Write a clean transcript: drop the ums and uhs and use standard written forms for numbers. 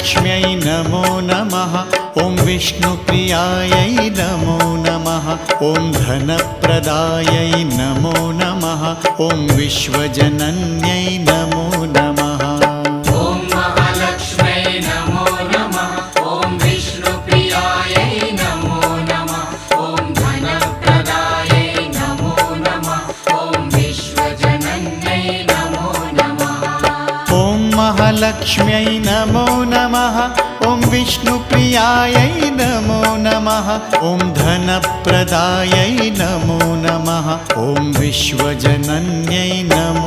महालक्ष्म्यै नमो नमः। ॐ विष्णुप्रियायै नमो नमः। ॐ धनप्रदायै नमो नमः। ॐ विश्वजनन्यै नमो नमः। ॐ महालक्ष्म्यै नमो नमः। ॐ विष्णुप्रियायै नमो नमः। ॐ धनप्रदायै नमो नमः। ॐ विश्वजनन्यै नमो नमः। ॐ महालक्ष्म्यै नमो नमः। ॐ विष्णुप्रियायै नमो नमः। ॐ धनप्रदायै नमो नमः। ॐ विश्वजनन्यै नमो